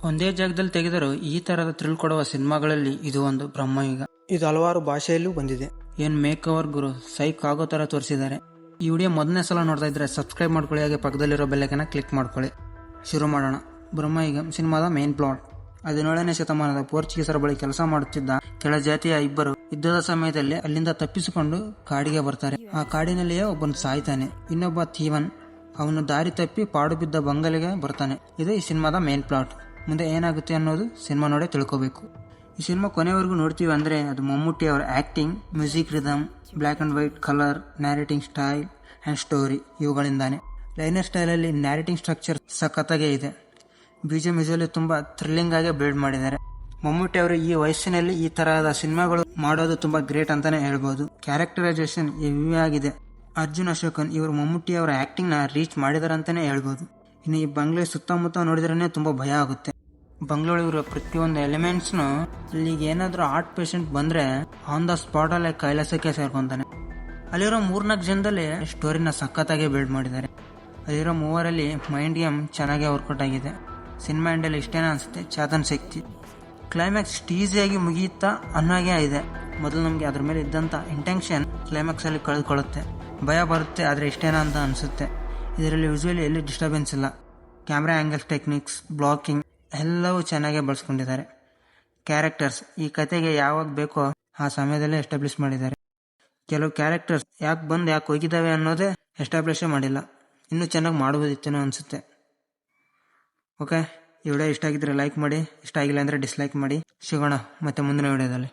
ಒಂದೇ ಜಾಗದಲ್ಲಿ ತೆಗೆದರೂ ಈ ತರದ ಥ್ರಿಲ್ ಕೊಡುವ ಸಿನಿಮಾಗಳಲ್ಲಿ ಇದು ಒಂದು ಬ್ರಹ್ಮಯುಗ. ಇದು ಹಲವಾರು ಭಾಷೆಯಲ್ಲೂ ಬಂದಿದೆ. ಏನ್ ಮೇಕ್ ಓವರ್ ಗುರು, ಸೈಕ್ ಆಗೋ ತರ ತೋರಿಸಿದ್ದಾರೆ. ಈ ವಿಡಿಯೋ ಮೊದಲನೇ ಸಲ ನೋಡ್ತಾ ಇದ್ರೆ ಸಬ್ಸ್ಕ್ರೈಬ್ ಮಾಡ್ಕೊಳ್ಳಿ, ಹಾಗೆ ಪಕ್ಕದಲ್ಲಿರೋ ಬೆಲ್ಲೈಕನ್ನ ಕ್ಲಿಕ್ ಮಾಡ್ಕೊಳ್ಳಿ. ಶುರು ಮಾಡೋಣ. ಬ್ರಹ್ಮಯುಗಂ ಸಿನಿಮಾದ ಮೇನ್ ಪ್ಲಾಟ್. 17ನೇ ಶತಮಾನದ ಪೋರ್ಚುಗೀಸರ ಬಳಿ ಕೆಲಸ ಮಾಡುತ್ತಿದ್ದ ಕೆಳ ಜಾತಿಯ ಇಬ್ಬರು ಯುದ್ಧದ ಸಮಯದಲ್ಲಿ ಅಲ್ಲಿಂದ ತಪ್ಪಿಸಿಕೊಂಡು ಕಾಡಿಗೆ ಬರ್ತಾರೆ. ಆ ಕಾಡಿನಲ್ಲಿಯೇ ಒಬ್ಬನು ಸಾಯ್ತಾನೆ. ಇನ್ನೊಬ್ಬ ಥೀವನ್ ಅವನು ದಾರಿ ತಪ್ಪಿ ಪಾಡು ಬಿದ್ದ ಬಂಗಲೆಗೆ ಬರ್ತಾನೆ. ಇದು ಈ ಸಿನಿಮಾದ ಮೇನ್ ಪ್ಲಾಟ್. ಮುಂದೆ ಏನಾಗುತ್ತೆ ಅನ್ನೋದು ಸಿನಿಮಾ ನೋಡೇ ತಿಳ್ಕೋಬೇಕು. ಈ ಸಿನಿಮಾ ಕೊನೆವರೆಗೂ ನೋಡ್ತೀವಿ ಅಂದ್ರೆ ಅದು ಮಮ್ಮೂಟಿ ಅವರ acting, music rhythm, black and white colour, narrating style and story ಇವುಗಳಿಂದಾನೆ. ಲೈನರ್ ಸ್ಟೈಲಲ್ಲಿ ನ್ಯಾರೇಟಿಂಗ್ ಸ್ಟ್ರಕ್ಚರ್ ಸಖತ್ತಾಗೆ ಇದೆ. BGM ವಿಜುವಲಿ ತುಂಬಾ ಥ್ರಿಲ್ಲಿಂಗ್ ಆಗಿ ಬಿಲ್ಡ್ ಮಾಡಿದ್ದಾರೆ. ಮಮ್ಮೂಟಿ ಅವರು ಈ ವಯಸ್ಸಿನಲ್ಲಿ ಈ ತರಹದ ಸಿನಿಮಾಗಳು ಮಾಡೋದು ತುಂಬಾ ಗ್ರೇಟ್ ಅಂತಾನೆ ಹೇಳ್ಬೋದು. ಕ್ಯಾರೆಕ್ಟರೈಸೇಷನ್ ಹೆವಿ ಆಗಿದೆ. ಅರ್ಜುನ್ ಅಶೋಕನ್ ಇವರು ಮಮ್ಮೂಟಿ ಅವರ ಆಕ್ಟಿಂಗ್ ನ ರೀಚ್ ಮಾಡಿದಾರಂತಾನೆ ಹೇಳ್ಬೋದು. ಇನ್ನು ಈ ಬಂಗ್ಲೆ ಸುತ್ತಮುತ್ತ ನೋಡಿದ್ರೇನೆ ತುಂಬಾ ಭಯ ಆಗುತ್ತೆ. ಬಂಗ್ಲೊಳಗಿರೋ ಪ್ರತಿಯೊಂದು ಎಲಿಮೆಂಟ್ಸ್ನು ಅಲ್ಲಿಗೆ ಏನಾದ್ರೂ ಹಾರ್ಟ್ ಪೇಷಂಟ್ ಬಂದ್ರೆ ಆನ್ ದ ಸ್ಪಾಟ್ ಅಲ್ಲೇ ಕೈಲಾಸಕ್ಕೆ ಸೇರ್ಕೊಂತಾನೆ. ಅಲ್ಲಿರೋ 3-4 ಜನದಲ್ಲಿ ಸ್ಟೋರಿನ ಸಖತ್ತಾಗಿ ಬಿಲ್ಡ್ ಮಾಡಿದ್ದಾರೆ. ಅಲ್ಲಿರೋ ಮೂವರಲ್ಲಿ ಮೈಂಡ್ ಗೇಮ್ ಚೆನ್ನಾಗಿ ವರ್ಕೌಟ್ ಆಗಿದೆ. ಸಿನಿಮಾ ಎಂಡಲ್ಲಿ ಇಷ್ಟೇನ ಅನ್ಸುತ್ತೆ, ಚಾತನ್ ಶಕ್ತಿ. ಕ್ಲೈಮ್ಯಾಕ್ಸ್ ಈಸಿಯಾಗಿ ಮುಗಿಯುತ್ತಾ ಅನ್ನೋಗೆ ಇದೆ. ಮೊದಲು ನಮಗೆ ಅದ್ರ ಮೇಲೆ ಇದ್ದಂಥ ಇಂಟೆನ್ಷನ್ ಕ್ಲೈಮ್ಯಾಕ್ಸ್ ಅಲ್ಲಿ ಕಳೆದುಕೊಳ್ಳುತ್ತೆ. ಭಯ ಬರುತ್ತೆ, ಆದರೆ ಇಷ್ಟೇನ ಅಂತ ಅನಿಸುತ್ತೆ. ಇದರಲ್ಲಿ ವಿಜುವಲಿ ಎಲ್ಲಿ ಡಿಸ್ಟರ್ಬೆನ್ಸ್ ಇಲ್ಲ. ಕ್ಯಾಮ್ರಾ ಆ್ಯಂಗಲ್ಸ್, ಟೆಕ್ನಿಕ್ಸ್, ಬ್ಲಾಕಿಂಗ್ ಎಲ್ಲವೂ ಚೆನ್ನಾಗೇ ಬಳಸ್ಕೊಂಡಿದ್ದಾರೆ. ಕ್ಯಾರೆಕ್ಟರ್ಸ್ ಈ ಕತೆಗೆ ಯಾವಾಗ ಬೇಕೋ ಆ ಸಮಯದಲ್ಲೇ ಎಸ್ಟಾಬ್ಲಿಷ್ ಮಾಡಿದ್ದಾರೆ. ಕೆಲವು ಕ್ಯಾರೆಕ್ಟರ್ಸ್ ಯಾಕೆ ಹೋಗಿದ್ದಾವೆ ಅನ್ನೋದೇ ಎಸ್ಟಾಬ್ಲಿಷೇ ಮಾಡಿಲ್ಲ. ಇನ್ನೂ ಚೆನ್ನಾಗಿ ಮಾಡಬಹುದಿತ್ತೇನೋ ಅನಿಸುತ್ತೆ. ಓಕೆ, ಈ ವಿಡಿಯೋ ಇಷ್ಟ ಆಗಿದ್ರೆ ಲೈಕ್ ಮಾಡಿ, ಇಷ್ಟ ಆಗಿಲ್ಲ ಅಂದರೆ ಡಿಸ್ಲೈಕ್ ಮಾಡಿ. ಸಿಗೋಣ ಮತ್ತೆ ಮುಂದಿನ ವಿಡಿಯೋದಲ್ಲಿ.